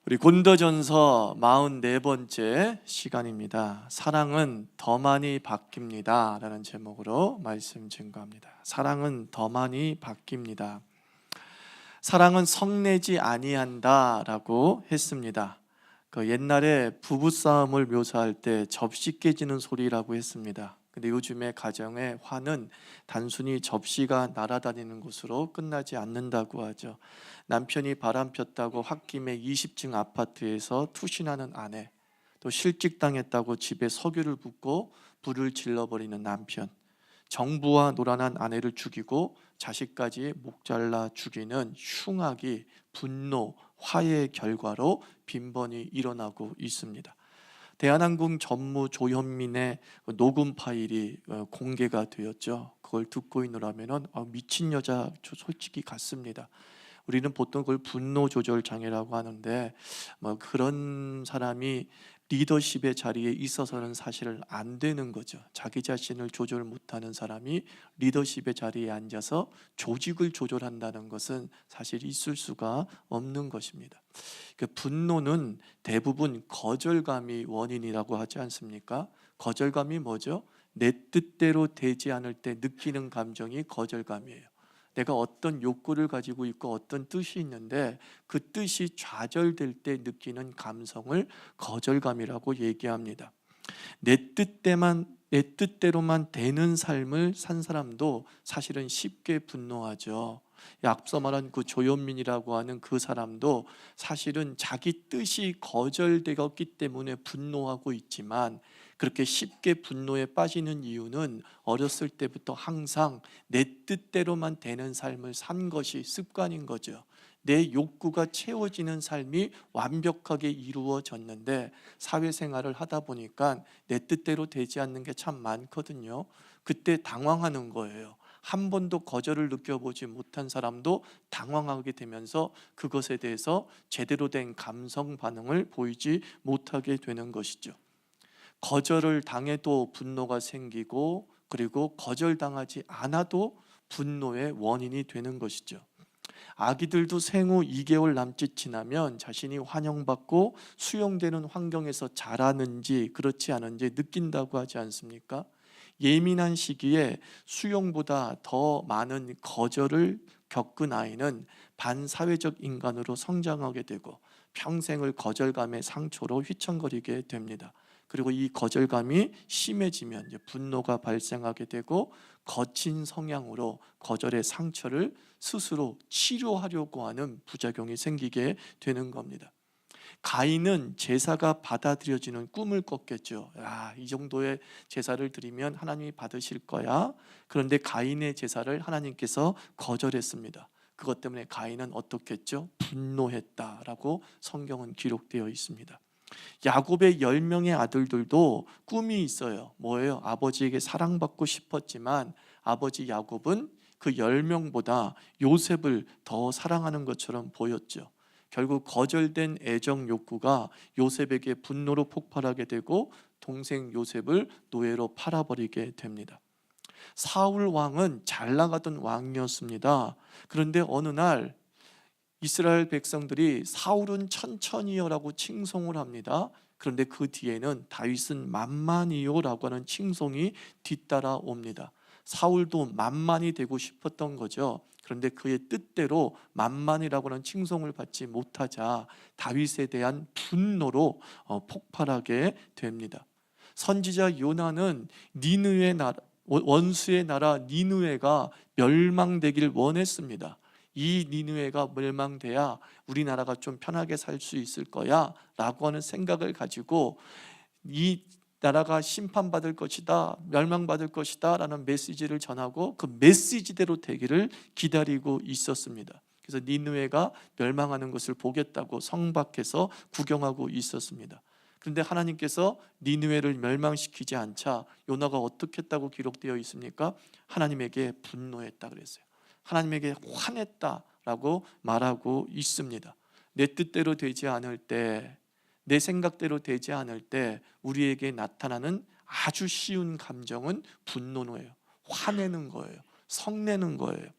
우리 고린도전서 44번째 시간입니다. 사랑은 더 많이 바뀝니다 라는 제목으로 말씀 증거합니다. 사랑은 더 많이 바뀝니다. 사랑은 성내지 아니한다 라고 했습니다. 옛날에 부부싸움을 묘사할 때 접시 깨지는 소리라고 했습니다. 근데 요즘에 가정의 화는 단순히 접시가 날아다니는 것으로 끝나지 않는다고 하죠. 남편이 바람 폈다고 홧김에 20층 아파트에서 투신하는 아내, 또 실직당했다고 집에 석유를 붓고 불을 질러버리는 남편, 정부와 노란한 아내를 죽이고 자식까지 목 잘라 죽이는 흉악이 분노, 화해의 결과로 빈번히 일어나고 있습니다. 대한항공 전무 조현민의 녹음 파일이 공개가 되었죠. 그걸 듣고 있느라면 미친 여자 솔직히 같습니다. 우리는 보통 그걸 분노 조절 장애라고 하는데 그런 사람이 리더십의 자리에 있어서는 사실은 안 되는 거죠. 자기 자신을 조절 못하는 사람이 리더십의 자리에 앉아서 조직을 조절한다는 것은 사실 있을 수가 없는 것입니다. 분노는 대부분 거절감이 원인이라고 하지 않습니까? 거절감이 뭐죠? 내 뜻대로 되지 않을 때 느끼는 감정이 거절감이에요. 내가 어떤 욕구를 가지고 있고 어떤 뜻이 있는데 그 뜻이 좌절될 때 느끼는 감성을 거절감이라고 얘기합니다. 내 뜻대로만 되는 삶을 산 사람도 사실은 쉽게 분노하죠. 앞서 말한 그 조현민이라고 하는 그 사람도 사실은 자기 뜻이 거절되었기 때문에 분노하고 있지만, 그렇게 쉽게 분노에 빠지는 이유는 어렸을 때부터 항상 내 뜻대로만 되는 삶을 산 것이 습관인 거죠. 내 욕구가 채워지는 삶이 완벽하게 이루어졌는데 사회생활을 하다 보니까 내 뜻대로 되지 않는 게 참 많거든요. 그때 당황하는 거예요. 한 번도 거절을 느껴보지 못한 사람도 당황하게 되면서 그것에 대해서 제대로 된 감성 반응을 보이지 못하게 되는 것이죠. 거절을 당해도 분노가 생기고, 그리고 거절당하지 않아도 분노의 원인이 되는 것이죠. 아기들도 생후 2개월 남짓 지나면 자신이 환영받고 수용되는 환경에서 자라는지 그렇지 않은지 느낀다고 하지 않습니까? 예민한 시기에 수용보다 더 많은 거절을 겪은 아이는 반사회적 인간으로 성장하게 되고 평생을 거절감의 상처로 휘청거리게 됩니다. 그리고 이 거절감이 심해지면 이제 분노가 발생하게 되고 거친 성향으로 거절의 상처를 스스로 치료하려고 하는 부작용이 생기게 되는 겁니다. 가인은 제사가 받아들여지는 꿈을 꿨겠죠. 이 정도의 제사를 드리면 하나님이 받으실 거야. 그런데 가인의 제사를 하나님께서 거절했습니다. 그것 때문에 가인은 어떻게 했죠? 분노했다라고 성경은 기록되어 있습니다. 야곱의 10명의 아들들도 꿈이 있어요. 뭐예요? 아버지에게 사랑받고 싶었지만 아버지 야곱은 그 10명보다 요셉을 더 사랑하는 것처럼 보였죠. 결국 거절된 애정 욕구가 요셉에게 분노로 폭발하게 되고 동생 요셉을 노예로 팔아버리게 됩니다. 사울 왕은 잘 나가던 왕이었습니다. 그런데 어느 날 이스라엘 백성들이 사울은 천천히요라고 칭송을 합니다. 그런데 그 뒤에는 다윗은 만만히요라고 하는 칭송이 뒤따라옵니다. 사울도 만만히 되고 싶었던 거죠. 그런데 그의 뜻대로 만만이라고 하는 칭송을 받지 못하자 다윗에 대한 분노로 폭발하게 됩니다. 선지자 요나는 니느웨 나라, 원수의 나라 니느웨가 멸망되길 원했습니다. 이 니느웨가 멸망돼야 우리나라가 좀 편하게 살 수 있을 거야 라고 하는 생각을 가지고 이 나라가 심판받을 것이다, 멸망받을 것이다 라는 메시지를 전하고 그 메시지대로 되기를 기다리고 있었습니다. 그래서 니느웨가 멸망하는 것을 보겠다고 성박해서 구경하고 있었습니다. 그런데 하나님께서 니느웨를 멸망시키지 않자 요나가 어떻게 했다고 기록되어 있습니까? 하나님에게 분노했다 그랬어요. 하나님에게 화냈다라고 말하고 있습니다. 내 뜻대로 되지 않을 때, 내 생각대로 되지 않을 때 우리에게 나타나는 아주 쉬운 감정은 분노예요. 화내는 거예요. 성내는 거예요.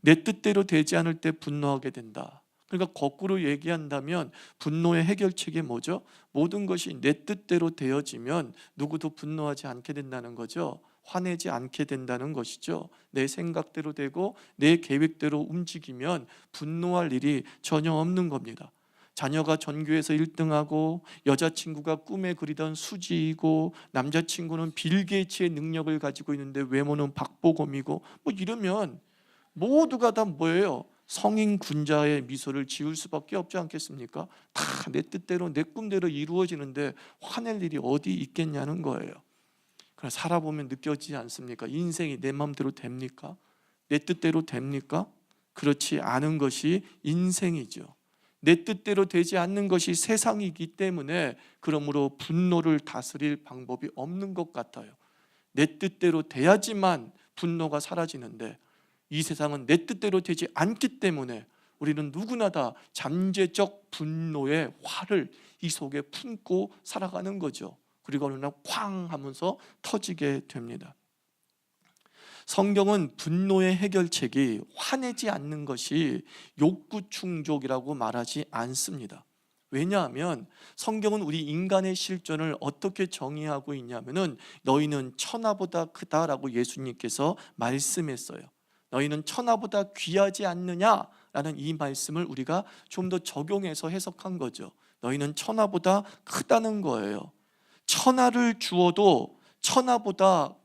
내 뜻대로 되지 않을 때 분노하게 된다. 그러니까 거꾸로 얘기한다면 분노의 해결책이 뭐죠? 모든 것이 내 뜻대로 되어지면 누구도 분노하지 않게 된다는 거죠. 화내지 않게 된다는 것이죠. 내 생각대로 되고 내 계획대로 움직이면 분노할 일이 전혀 없는 겁니다. 자녀가 전교에서 1등하고 여자친구가 꿈에 그리던 수지이고 남자친구는 빌 게이츠의 능력을 가지고 있는데 외모는 박보검이고 뭐 이러면 모두가 다 뭐예요? 성인 군자의 미소를 지을 수밖에 없지 않겠습니까? 다 내 뜻대로 내 꿈대로 이루어지는데 화낼 일이 어디 있겠냐는 거예요. 그래 살아보면 느껴지지 않습니까? 인생이 내 마음대로 됩니까? 내 뜻대로 됩니까? 그렇지 않은 것이 인생이죠. 내 뜻대로 되지 않는 것이 세상이기 때문에 그러므로 분노를 다스릴 방법이 없는 것 같아요. 내 뜻대로 돼야지만 분노가 사라지는데 이 세상은 내 뜻대로 되지 않기 때문에 우리는 누구나 다 잠재적 분노의 화를 이 속에 품고 살아가는 거죠. 그리고 어느 날 쾅 하면서 터지게 됩니다. 성경은 분노의 해결책이 화내지 않는 것이 욕구 충족이라고 말하지 않습니다. 왜냐하면 성경은 우리 인간의 실존을 어떻게 정의하고 있냐면은 너희는 천하보다 크다라고 예수님께서 말씀했어요. 너희는 천하보다 귀하지 않느냐라는 이 말씀을 우리가 좀 더 적용해서 해석한 거죠. 너희는 천하보다 크다는 거예요. 천하를 주어도 천하보다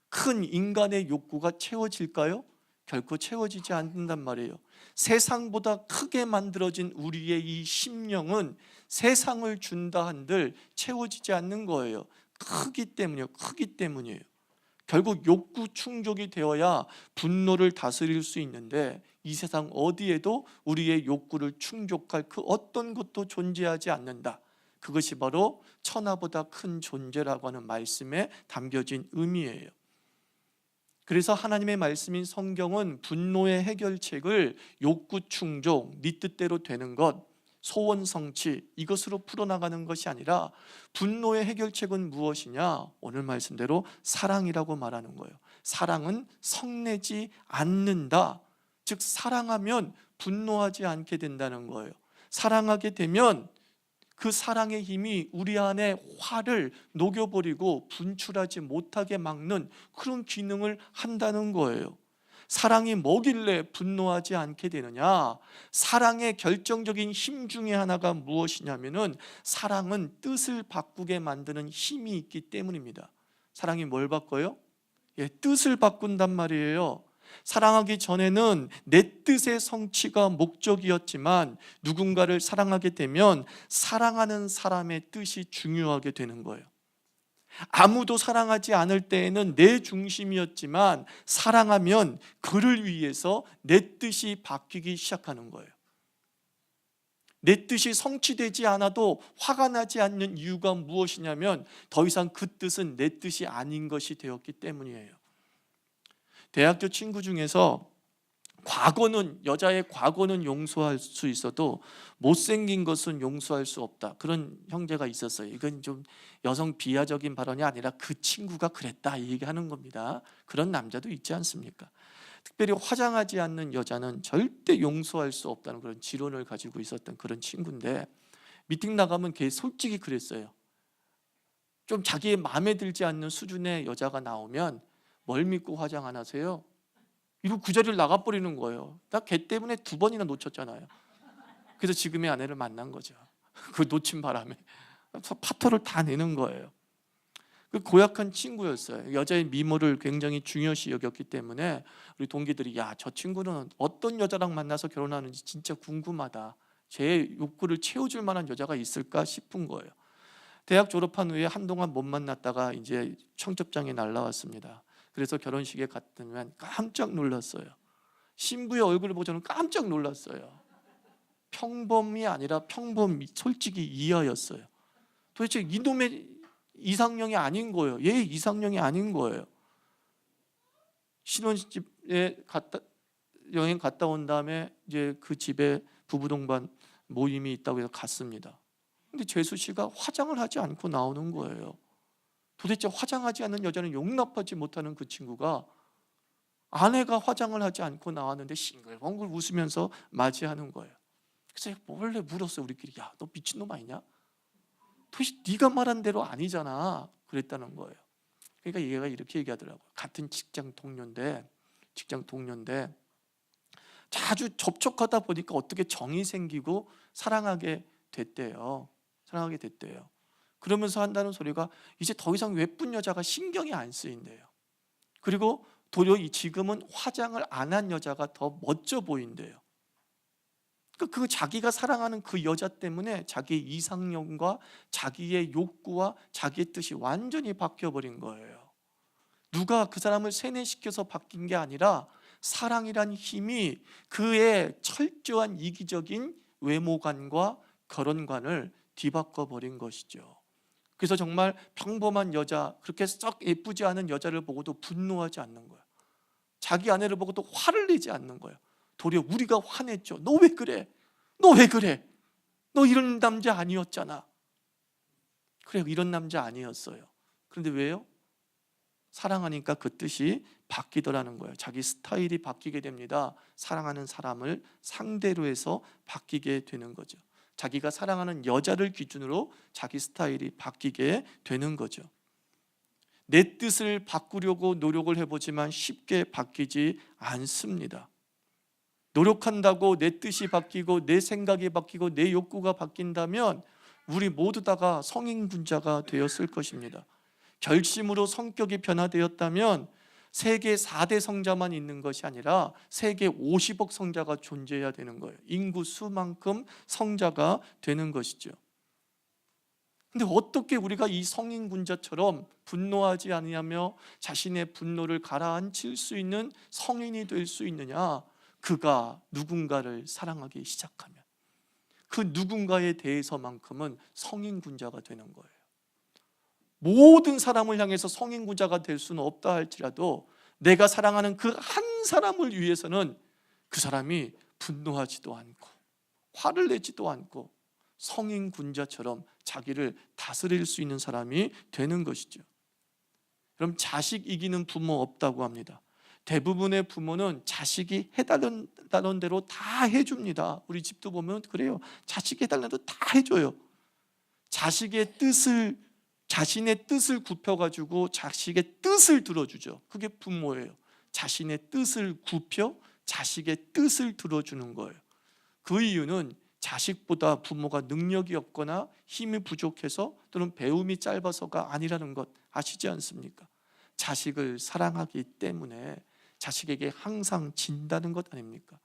큰 인간의 욕구가 채워질까요? 결코 채워지지 않는단 말이에요. 세상보다 크게 만들어진 우리의 이 심령은 세상을 준다 한들 채워지지 않는 거예요. 크기 때문이에요. 결국 욕구 충족이 되어야 분노를 다스릴 수 있는데 이 세상 어디에도 우리의 욕구를 충족할 그 어떤 것도 존재하지 않는다. 그것이 바로 천하보다 큰 존재라고 하는 말씀에 담겨진 의미예요. 그래서 하나님의 말씀인 성경은 분노의 해결책을 욕구 충족, 네 뜻대로 되는 것, 소원 성취 이것으로 풀어나가는 것이 아니라 분노의 해결책은 무엇이냐? 오늘 말씀대로 사랑이라고 말하는 거예요. 사랑은 성내지 않는다. 즉 사랑하면 분노하지 않게 된다는 거예요. 사랑하게 되면 그 사랑의 힘이 우리 안에 화를 녹여버리고 분출하지 못하게 막는 그런 기능을 한다는 거예요. 사랑이 뭐길래 분노하지 않게 되느냐? 사랑의 결정적인 힘 중에 하나가 무엇이냐면은 사랑은 뜻을 바꾸게 만드는 힘이 있기 때문입니다. 사랑이 뭘 바꿔요? 뜻을 바꾼단 말이에요. 사랑하기 전에는 내 뜻의 성취가 목적이었지만 누군가를 사랑하게 되면 사랑하는 사람의 뜻이 중요하게 되는 거예요. 아무도 사랑하지 않을 때에는 내 중심이었지만 사랑하면 그를 위해서 내 뜻이 바뀌기 시작하는 거예요. 내 뜻이 성취되지 않아도 화가 나지 않는 이유가 무엇이냐면 더 이상 그 뜻은 내 뜻이 아닌 것이 되었기 때문이에요. 대학교 친구 중에서 여자의 과거는 용서할 수 있어도 못생긴 것은 용서할 수 없다, 그런 형제가 있었어요. 이건 좀 여성 비하적인 발언이 아니라 그 친구가 그랬다 이 얘기하는 겁니다. 그런 남자도 있지 않습니까? 특별히 화장하지 않는 여자는 절대 용서할 수 없다는 그런 지론을 가지고 있었던 그런 친구인데 미팅 나가면 걔 솔직히 그랬어요. 좀 자기의 마음에 들지 않는 수준의 여자가 나오면 뭘 믿고 화장 안 하세요? 이러고 그 자리를 나가버리는 거예요. 나 걔 때문에 2번이나 놓쳤잖아요. 그래서 지금의 아내를 만난 거죠. 그 놓친 바람에 파토를 다 내는 거예요. 그 고약한 친구였어요. 여자의 미모를 굉장히 중요시 여겼기 때문에 우리 동기들이 야, 저 친구는 어떤 여자랑 만나서 결혼하는지 진짜 궁금하다. 제 욕구를 채워줄 만한 여자가 있을까 싶은 거예요. 대학 졸업한 후에 한동안 못 만났다가 이제 청첩장이 날라왔습니다. 그래서 결혼식에 갔더니 깜짝 놀랐어요. 신부의 얼굴을 보고 저는 깜짝 놀랐어요. 평범이 아니라 솔직히 이하였어요. 도대체 이놈의 이상형이 아닌 거예요. 얘 이상형이 아닌 거예요. 신혼집에 여행 갔다 온 다음에 이제 그 집에 부부 동반 모임이 있다고 해서 갔습니다. 근데 재수 씨가 화장을 하지 않고 나오는 거예요. 도대체 화장하지 않는 여자는 용납하지 못하는 그 친구가 아내가 화장을 하지 않고 나왔는데 싱글벙글 웃으면서 맞이하는 거예요. 그래서 원래 물었어요. 우리끼리. 야, 너 미친놈 아니냐? 도대체 네가 말한 대로 아니잖아. 그랬다는 거예요. 그러니까 얘가 이렇게 얘기하더라고요. 같은 직장 동료인데 자주 접촉하다 보니까 어떻게 정이 생기고 사랑하게 됐대요. 그러면서 한다는 소리가 이제 더 이상 예쁜 여자가 신경이 안 쓰인대요. 그리고 도리어 지금은 화장을 안 한 여자가 더 멋져 보인대요. 그 자기가 사랑하는 그 여자 때문에 자기의 이상형과 자기의 욕구와 자기의 뜻이 완전히 바뀌어버린 거예요. 누가 그 사람을 세뇌시켜서 바뀐 게 아니라 사랑이란 힘이 그의 철저한 이기적인 외모관과 결혼관을 뒤바꿔 버린 것이죠. 그래서 정말 평범한 여자, 그렇게 썩 예쁘지 않은 여자를 보고도 분노하지 않는 거예요. 자기 아내를 보고도 화를 내지 않는 거예요. 도리어 우리가 화냈죠. 너 왜 그래? 너 이런 남자 아니었잖아. 그래, 이런 남자 아니었어요. 그런데 왜요? 사랑하니까 그 뜻이 바뀌더라는 거예요. 자기 스타일이 바뀌게 됩니다. 사랑하는 사람을 상대로 해서 바뀌게 되는 거죠. 자기가 사랑하는 여자를 기준으로 자기 스타일이 바뀌게 되는 거죠. 내 뜻을 바꾸려고 노력을 해보지만 쉽게 바뀌지 않습니다. 노력한다고 내 뜻이 바뀌고 내 생각이 바뀌고 내 욕구가 바뀐다면 우리 모두 다가 성인군자가 되었을 것입니다. 결심으로 성격이 변화되었다면 세계 4대 성자만 있는 것이 아니라 세계 50억 성자가 존재해야 되는 거예요. 인구 수만큼 성자가 되는 것이죠. 근데 어떻게 우리가 이 성인군자처럼 분노하지 않으며 자신의 분노를 가라앉힐 수 있는 성인이 될 수 있느냐? 그가 누군가를 사랑하기 시작하면 그 누군가에 대해서만큼은 성인군자가 되는 거예요. 모든 사람을 향해서 성인군자가 될 수는 없다 할지라도 내가 사랑하는 그 한 사람을 위해서는 그 사람이 분노하지도 않고 화를 내지도 않고 성인군자처럼 자기를 다스릴 수 있는 사람이 되는 것이죠. 그럼 자식 이기는 부모 없다고 합니다. 대부분의 부모는 자식이 해달라는 대로 다 해줍니다. 우리 집도 보면 그래요. 자식이 해달라는 대로 다 해줘요. 자식의 뜻을, 자신의 뜻을 굽혀가지고 자식의 뜻을 들어주죠. 그게 부모예요. 자신의 뜻을 굽혀 자식의 뜻을 들어주는 거예요. 그 이유는 자식보다 부모가 능력이 없거나 힘이 부족해서 또는 배움이 짧아서가 아니라는 것 아시지 않습니까? 자식을 사랑하기 때문에 자식에게 항상 진다는 것 아닙니까?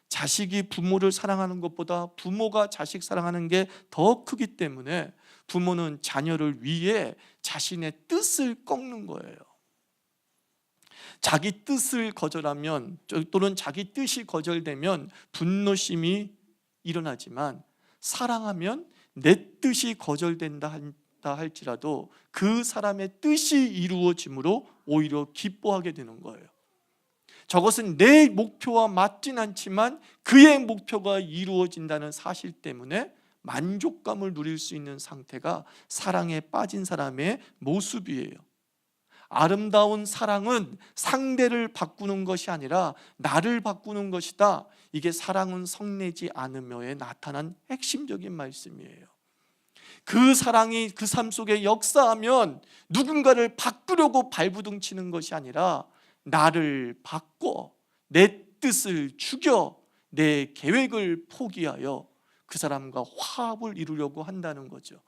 자식이 부모를 사랑하는 것보다 부모가 자식 사랑하는 게 더 크기 때문에 부모는 자녀를 위해 자신의 뜻을 꺾는 거예요. 자기 뜻을 거절하면 또는 자기 뜻이 거절되면 분노심이 일어나지만 사랑하면 내 뜻이 거절된다 할지라도 그 사람의 뜻이 이루어짐으로 오히려 기뻐하게 되는 거예요. 저것은 내 목표와 맞진 않지만 그의 목표가 이루어진다는 사실 때문에 만족감을 누릴 수 있는 상태가 사랑에 빠진 사람의 모습이에요. 아름다운 사랑은 상대를 바꾸는 것이 아니라 나를 바꾸는 것이다. 이게 사랑은 성내지 않으며에 나타난 핵심적인 말씀이에요. 그 사랑이 그 삶 속에 역사하면 누군가를 바꾸려고 발부둥 치는 것이 아니라 나를 바꿔 내 뜻을 죽여 내 계획을 포기하여 그 사람과 화합을 이루려고 한다는 거죠.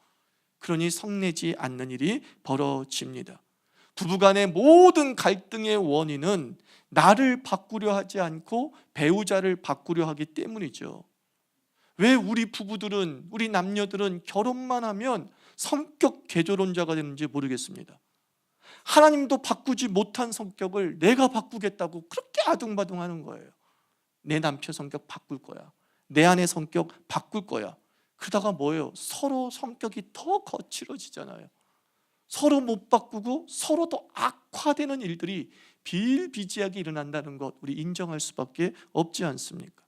그러니 성내지 않는 일이 벌어집니다. 부부간의 모든 갈등의 원인은 나를 바꾸려 하지 않고 배우자를 바꾸려 하기 때문이죠. 왜 우리 부부들은, 우리 남녀들은 결혼만 하면 성격 개조론자가 되는지 모르겠습니다. 하나님도 바꾸지 못한 성격을 내가 바꾸겠다고 그렇게 아둥바둥하는 거예요. 내 남편 성격 바꿀 거야. 내 아내 성격 바꿀 거야. 그러다가 뭐예요? 서로 성격이 더 거칠어지잖아요. 서로 못 바꾸고 서로 더 악화되는 일들이 비일비재하게 일어난다는 것 우리 인정할 수밖에 없지 않습니까?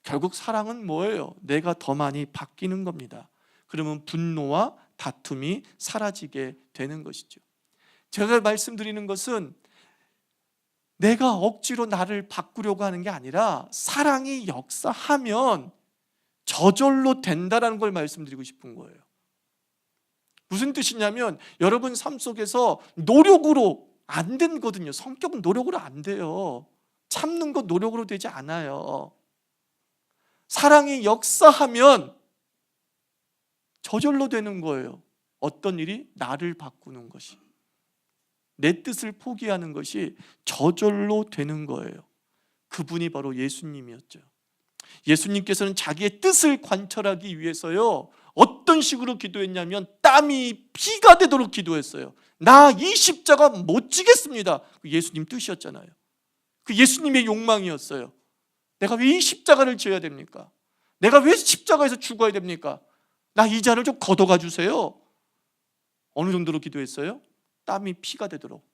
결국 사랑은 뭐예요? 내가 더 많이 바뀌는 겁니다. 그러면 분노와 다툼이 사라지게 되는 것이죠. 제가 말씀드리는 것은 내가 억지로 나를 바꾸려고 하는 게 아니라 사랑이 역사하면 저절로 된다라는 걸 말씀드리고 싶은 거예요. 무슨 뜻이냐면 여러분 삶 속에서 노력으로 안 되거든요. 성격은 노력으로 안 돼요. 참는 것 노력으로 되지 않아요. 사랑이 역사하면 저절로 되는 거예요. 어떤 일이? 나를 바꾸는 것이, 내 뜻을 포기하는 것이 저절로 되는 거예요. 그분이 바로 예수님이었죠. 예수님께서는 자기의 뜻을 관철하기 위해서요, 어떤 식으로 기도했냐면 땀이 피가 되도록 기도했어요. 나 이 십자가 못 지겠습니다. 예수님 뜻이었잖아요. 그 예수님의 욕망이었어요. 내가 왜 이 십자가를 져야 됩니까? 내가 왜 십자가에서 죽어야 됩니까? 나 이 잔을 좀 걷어가 주세요. 어느 정도로 기도했어요? 땀이 피가 되도록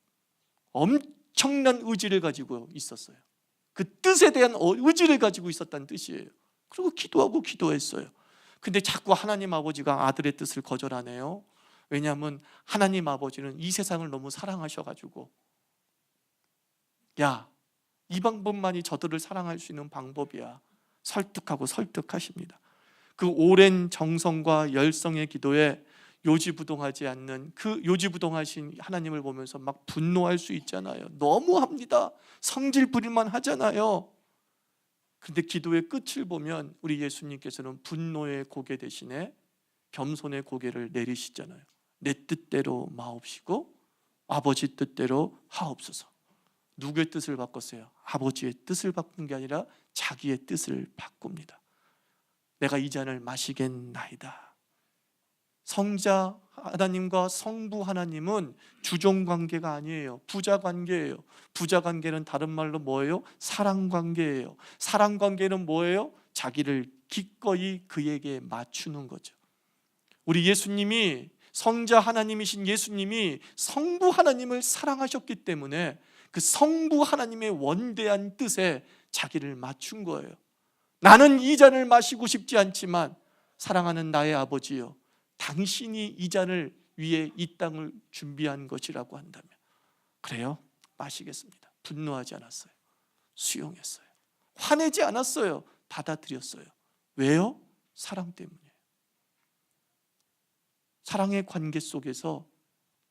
엄청난 의지를 가지고 있었어요. 그 뜻에 대한 의지를 가지고 있었다는 뜻이에요. 그리고 기도하고 기도했어요. 근데 자꾸 하나님 아버지가 아들의 뜻을 거절하네요. 왜냐하면 하나님 아버지는 이 세상을 너무 사랑하셔가지고, 야, 이 방법만이 저들을 사랑할 수 있는 방법이야. 설득하고 설득하십니다. 그 오랜 정성과 열성의 기도에 요지부동하지 않는 그 요지부동하신 하나님을 보면서 막 분노할 수 있잖아요. 너무합니다. 성질 부릴만 하잖아요. 그런데 기도의 끝을 보면 우리 예수님께서는 분노의 고개 대신에 겸손의 고개를 내리시잖아요. 내 뜻대로 마옵시고 아버지 뜻대로 하옵소서. 누구의 뜻을 바꿨어요? 아버지의 뜻을 바꾼 게 아니라 자기의 뜻을 바꿉니다. 내가 이 잔을 마시겠나이다. 성자 하나님과 성부 하나님은 주종관계가 아니에요. 부자관계예요. 부자관계는 다른 말로 뭐예요? 사랑관계예요. 사랑관계는 뭐예요? 자기를 기꺼이 그에게 맞추는 거죠. 우리 예수님이, 성자 하나님이신 예수님이 성부 하나님을 사랑하셨기 때문에 그 성부 하나님의 원대한 뜻에 자기를 맞춘 거예요. 나는 이 잔을 마시고 싶지 않지만 사랑하는 나의 아버지요, 당신이 이 잔을 위해 이 땅을 준비한 것이라고 한다면, 그래요? 마시겠습니다. 분노하지 않았어요. 수용했어요. 화내지 않았어요. 받아들였어요. 왜요? 사랑 때문이에요. 사랑의 관계 속에서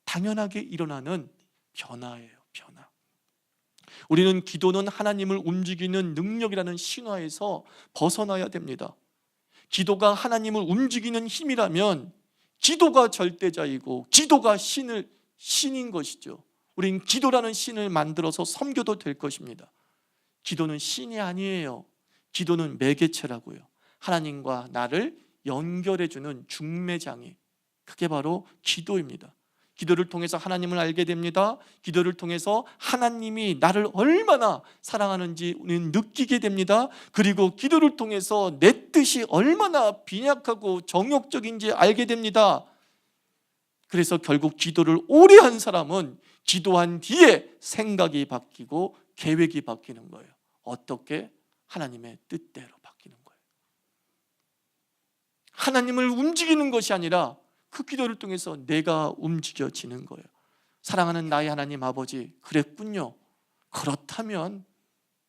당연하게 일어나는 변화예요. 변화. 우리는 기도는 하나님을 움직이는 능력이라는 신화에서 벗어나야 됩니다. 기도가 하나님을 움직이는 힘이라면 기도가 절대자이고 기도가 신인 것이죠. 우린 기도라는 신을 만들어서 섬겨도 될 것입니다. 기도는 신이 아니에요. 기도는 매개체라고요. 하나님과 나를 연결해주는 중매장이, 그게 바로 기도입니다. 기도를 통해서 하나님을 알게 됩니다. 기도를 통해서 하나님이 나를 얼마나 사랑하는지 우리는 느끼게 됩니다. 그리고 기도를 통해서 내 뜻이 얼마나 빈약하고 정욕적인지 알게 됩니다. 그래서 결국 기도를 오래 한 사람은 기도한 뒤에 생각이 바뀌고 계획이 바뀌는 거예요. 어떻게? 하나님의 뜻대로 바뀌는 거예요. 하나님을 움직이는 것이 아니라 그 기도를 통해서 내가 움직여지는 거예요. 사랑하는 나의 하나님 아버지, 그랬군요. 그렇다면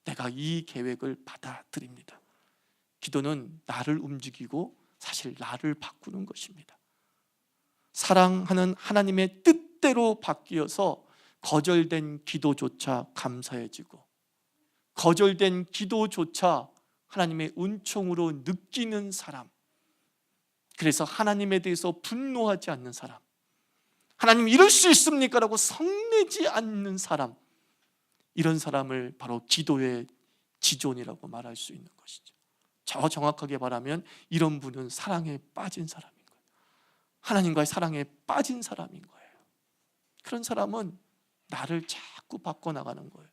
내가 이 계획을 받아들입니다. 기도는 나를 움직이고 사실 나를 바꾸는 것입니다. 사랑하는 하나님의 뜻대로 바뀌어서 거절된 기도조차 감사해지고, 거절된 기도조차 하나님의 은총으로 느끼는 사람, 그래서 하나님에 대해서 분노하지 않는 사람, 하나님 이럴 수 있습니까? 라고 성내지 않는 사람, 이런 사람을 바로 기도의 지존이라고 말할 수 있는 것이죠. 정확하게 말하면 이런 분은 사랑에 빠진 사람인 거예요. 하나님과의 사랑에 빠진 사람인 거예요. 그런 사람은 나를 자꾸 바꿔나가는 거예요.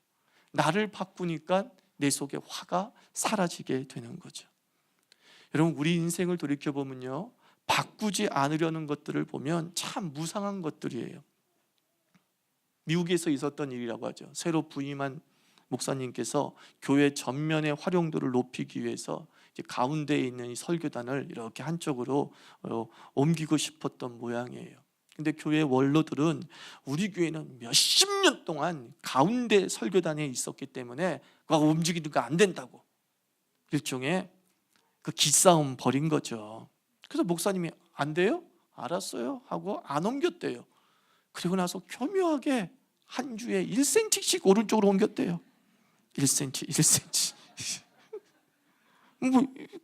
나를 바꾸니까 내 속에 화가 사라지게 되는 거죠. 여러분, 우리 인생을 돌이켜보면요, 바꾸지 않으려는 것들을 보면 참 무상한 것들이에요. 미국에서 있었던 일이라고 하죠. 새로 부임한 목사님께서 교회 전면의 활용도를 높이기 위해서 이제 가운데에 있는 이 설교단을 이렇게 한쪽으로 옮기고 싶었던 모양이에요. 근데 교회 원로들은 우리 교회는 몇십 년 동안 가운데 설교단에 있었기 때문에 그거 움직이는 거 안 된다고, 일종의 그 기싸움 벌인 거죠. 그래서 목사님이 안 돼요? 알았어요 하고 안 옮겼대요. 그리고 나서 교묘하게 한 주에 1cm씩 오른쪽으로 옮겼대요. 1cm, 1cm.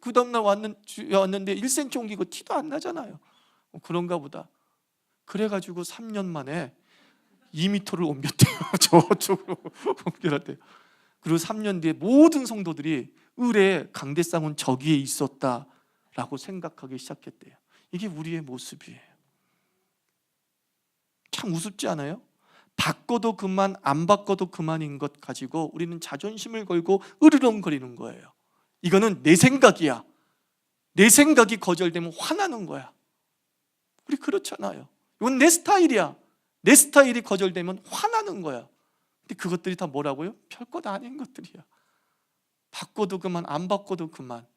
그 다음날 왔는데 1cm 옮기고 티도 안 나잖아요. 그런가 보다. 그래가지고 3년 만에 2m를 옮겼대요. 저쪽으로 옮겨놨대요. 그리고 3년 뒤에 모든 성도들이 을의 강대상은 저기에 있었다라고 생각하기 시작했대요. 이게 우리의 모습이에요. 참 우습지 않아요? 바꿔도 그만 안 바꿔도 그만인 것 가지고 우리는 자존심을 걸고 으르렁거리는 거예요. 이거는 내 생각이야. 내 생각이 거절되면 화나는 거야. 우리 그렇잖아요. 이건 내 스타일이야. 내 스타일이 거절되면 화나는 거야. 근데 그것들이 다 뭐라고요? 별것 아닌 것들이야. 바꿔도 그만 안 바꿔도 그만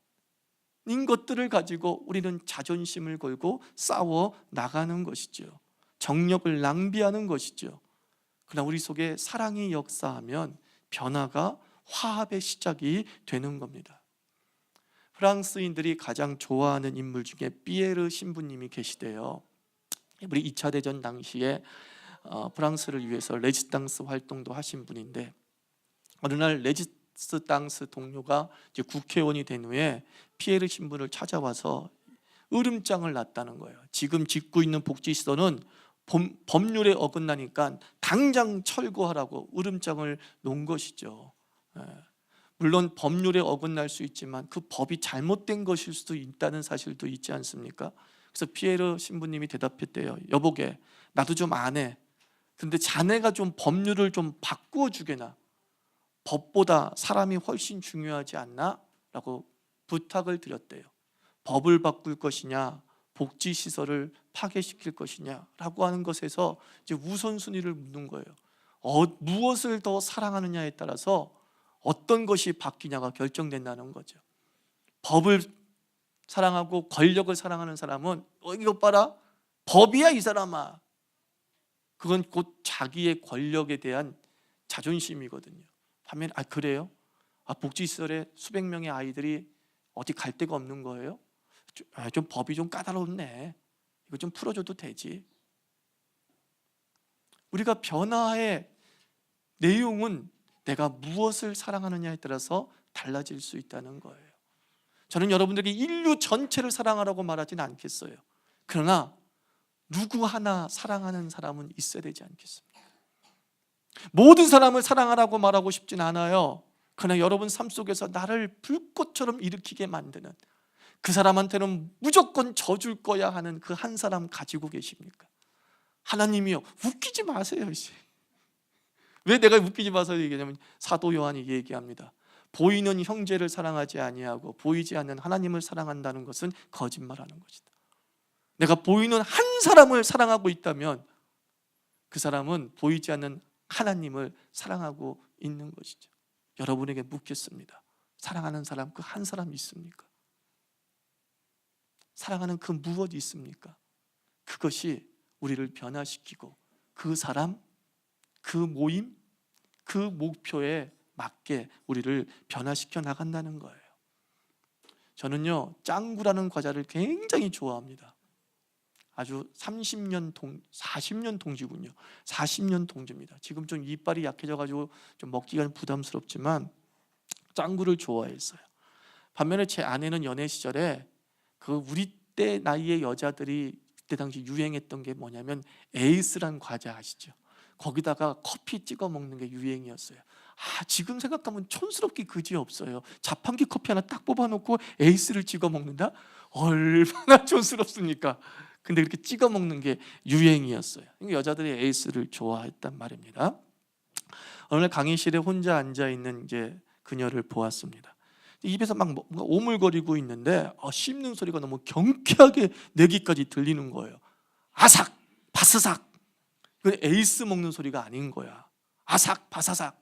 인 것들을 가지고 우리는 자존심을 걸고 싸워 나가는 것이죠. 정력을 낭비하는 것이죠. 그러나 우리 속에 사랑이 역사하면 변화가 화합의 시작이 되는 겁니다. 프랑스인들이 가장 좋아하는 인물 중에 피에르 신부님이 계시대요. 우리 2차 대전 당시에 프랑스를 위해서 레지스탕스 활동도 하신 분인데, 어느 날 레지스탕스 동료가 이제 국회의원이 된 후에 피에르 신부를 찾아와서 으름장을 놨다는 거예요. 지금 짓고 있는 복지시설은 법률에 어긋나니까 당장 철거하라고 으름장을 놓은 것이죠. 물론 법률에 어긋날 수 있지만 그 법이 잘못된 것일 수도 있다는 사실도 있지 않습니까? 그래서 피에르 신부님이 대답했대요. 여보게, 나도 좀 안 해. 근데 자네가 좀 법률을 좀 바꾸어 주게나. 법보다 사람이 훨씬 중요하지 않나? 라고 부탁을 드렸대요. 법을 바꿀 것이냐, 복지시설을 파괴시킬 것이냐 라고 하는 것에서 이제 우선순위를 묻는 거예요. 무엇을 더 사랑하느냐에 따라서 어떤 것이 바뀌냐가 결정된다는 거죠. 법을 사랑하고 권력을 사랑하는 사람은 이것 봐라, 법이야 이 사람아. 그건 곧 자기의 권력에 대한 자존심이거든요. 반면에 그래요? 복지시설에 수백 명의 아이들이 어디 갈 데가 없는 거예요? 좀 법이 좀 까다롭네. 이거 좀 풀어줘도 되지. 우리가 변화의 내용은 내가 무엇을 사랑하느냐에 따라서 달라질 수 있다는 거예요. 저는 여러분들에게 인류 전체를 사랑하라고 말하지는 않겠어요. 그러나 누구 하나 사랑하는 사람은 있어야 되지 않겠습니까? 모든 사람을 사랑하라고 말하고 싶진 않아요. 그러나 여러분 삶 속에서 나를 불꽃처럼 일으키게 만드는, 그 사람한테는 무조건 져줄 거야 하는 그 한 사람 가지고 계십니까? 하나님이요, 웃기지 마세요. 왜 내가 웃기지 마세요 얘기하냐면, 사도 요한이 얘기합니다. 보이는 형제를 사랑하지 아니하고 보이지 않는 하나님을 사랑한다는 것은 거짓말하는 것이다. 내가 보이는 한 사람을 사랑하고 있다면 그 사람은 보이지 않는 하나님을 사랑하고 있는 것이죠. 여러분에게 묻겠습니다. 사랑하는 사람 그 한 사람 있습니까? 사랑하는 그 무엇이 있습니까? 그것이 우리를 변화시키고 그 사람, 그 모임, 그 목표에 맞게 우리를 변화시켜 나간다는 거예요. 저는요, 짱구라는 과자를 굉장히 좋아합니다. 아주 40년 동지군요. 40년 동지입니다. 지금 좀 이빨이 약해져가지고 좀 먹기가 부담스럽지만 짱구를 좋아했어요. 반면에 제 아내는 연애 시절에 그 우리 때 나이의 여자들이 그때 당시 유행했던 게 뭐냐면 에이스란 과자 아시죠? 거기다가 커피 찍어 먹는 게 유행이었어요. 지금 생각하면 촌스럽게 그지없어요. 자판기 커피 하나 딱 뽑아놓고 에이스를 찍어 먹는다? 얼마나 촌스럽습니까? 근데 그렇게 찍어 먹는 게 유행이었어요. 여자들이 에이스를 좋아했단 말입니다. 어느 날 강의실에 혼자 앉아 있는 이제 그녀를 보았습니다. 입에서 막 뭔가 오물거리고 있는데 씹는 소리가 너무 경쾌하게 내 귀까지 들리는 거예요. 아삭 바스삭. 이건 에이스 먹는 소리가 아닌 거야. 아삭 바사삭.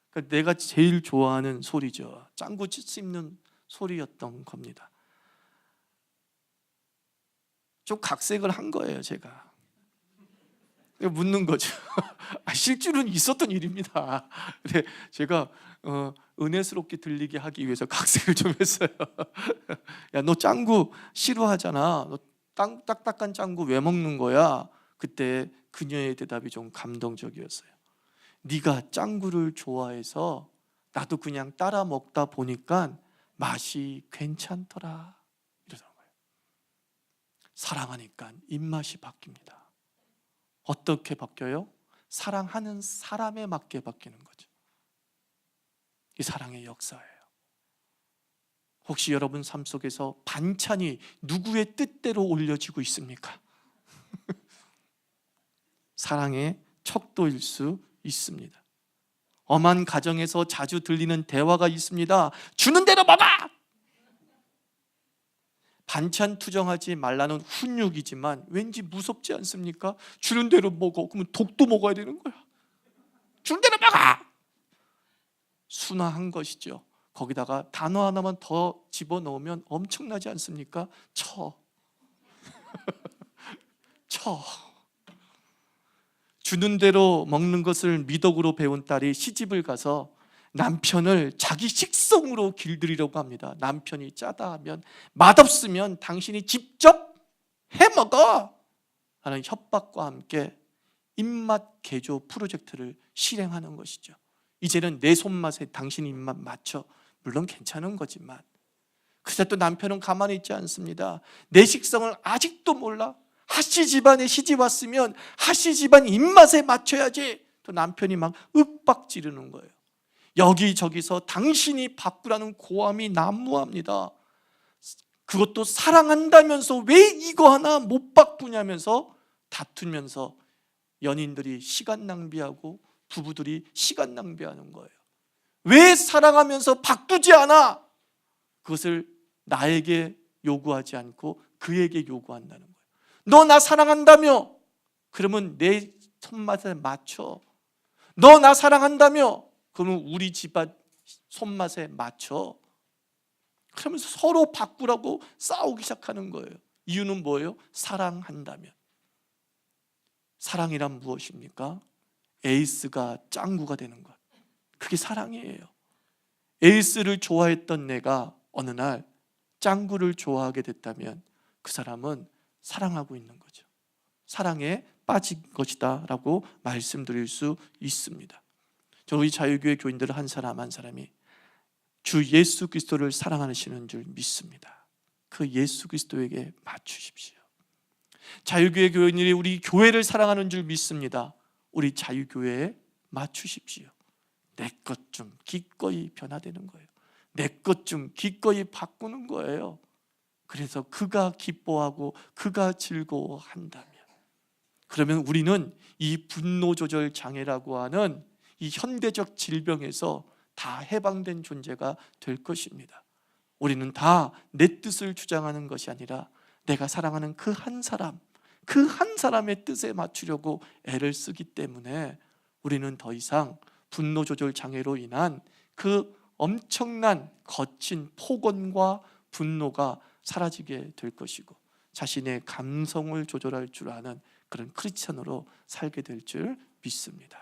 그러니까 내가 제일 좋아하는 소리죠. 짱구 씹는 소리였던 겁니다. 좀 각색을 한 거예요, 제가. 묻는 거죠. 실제로는 있었던 일입니다. 근데 제가 은혜스럽게 들리게 하기 위해서 각색을 좀 했어요. 야, 너 짱구 싫어하잖아. 너 딱딱한 짱구 왜 먹는 거야? 그때 그녀의 대답이 좀 감동적이었어요. 네가 짱구를 좋아해서 나도 그냥 따라 먹다 보니까 맛이 괜찮더라. 이러는 거예요. 사랑하니까 입맛이 바뀝니다. 어떻게 바뀌어요? 사랑하는 사람에 맞게 바뀌는 거죠. 이 사랑의 역사예요. 혹시 여러분 삶 속에서 반찬이 누구의 뜻대로 올려지고 있습니까? 사랑의 척도일 수 있습니다. 엄한 가정에서 자주 들리는 대화가 있습니다. 주는 대로 먹어! 반찬 투정하지 말라는 훈육이지만 왠지 무섭지 않습니까? 주는 대로 먹어. 그러면 독도 먹어야 되는 거야. 주는 대로 먹어! 순화한 것이죠. 거기다가 단어 하나만 더 집어넣으면 엄청나지 않습니까? 쳐. 주는 대로 먹는 것을 미덕으로 배운 딸이 시집을 가서 남편을 자기 식성으로 길들이려고 합니다. 남편이 짜다 하면 맛없으면 당신이 직접 해먹어 하는 협박과 함께 입맛 개조 프로젝트를 실행하는 것이죠. 이제는 내 손맛에 당신 입맛 맞춰. 물론 괜찮은 거지만 그래서 또 남편은 가만히 있지 않습니다. 내 식성을 아직도 몰라. 하씨 집안에 시집 왔으면 하씨 집안 입맛에 맞춰야지. 또 남편이 막 윽박 지르는 거예요. 여기저기서 당신이 바꾸라는 고함이 난무합니다. 그것도 사랑한다면서 왜 이거 하나 못 바꾸냐면서 다투면서 연인들이 시간 낭비하고 부부들이 시간 낭비하는 거예요. 왜 사랑하면서 바꾸지 않아? 그것을 나에게 요구하지 않고 그에게 요구한다는 거예요. 너 나 사랑한다며? 그러면 내 손맛에 맞춰. 너 나 사랑한다며? 그러면 우리 집안 손맛에 맞춰. 그러면서 서로 바꾸라고 싸우기 시작하는 거예요. 이유는 뭐예요? 사랑한다면. 사랑이란 무엇입니까? 에이스가 짱구가 되는 것. 그게 사랑이에요. 에이스를 좋아했던 내가 어느 날 짱구를 좋아하게 됐다면 그 사람은 사랑하고 있는 거죠. 사랑에 빠진 것이다 라고 말씀드릴 수 있습니다. 저는 우리 자유교회 교인들 한 사람 한 사람이 주 예수 그리스도를 사랑하시는 줄 믿습니다. 그 예수 그리스도에게 맞추십시오. 자유교회 교인들이 우리 교회를 사랑하는 줄 믿습니다. 우리 자유교회에 맞추십시오. 내 것 좀 기꺼이 변화되는 거예요. 내 것 좀 기꺼이 바꾸는 거예요. 그래서 그가 기뻐하고 그가 즐거워한다면, 그러면 우리는 이 분노 조절 장애라고 하는 이 현대적 질병에서 다 해방된 존재가 될 것입니다. 우리는 다 내 뜻을 주장하는 것이 아니라 내가 사랑하는 그 한 사람, 그 한 사람의 뜻에 맞추려고 애를 쓰기 때문에 우리는 더 이상 분노 조절 장애로 인한 그 엄청난 거친 폭언과 분노가 사라지게 될 것이고 자신의 감성을 조절할 줄 아는 그런 크리스천으로 살게 될 줄 믿습니다.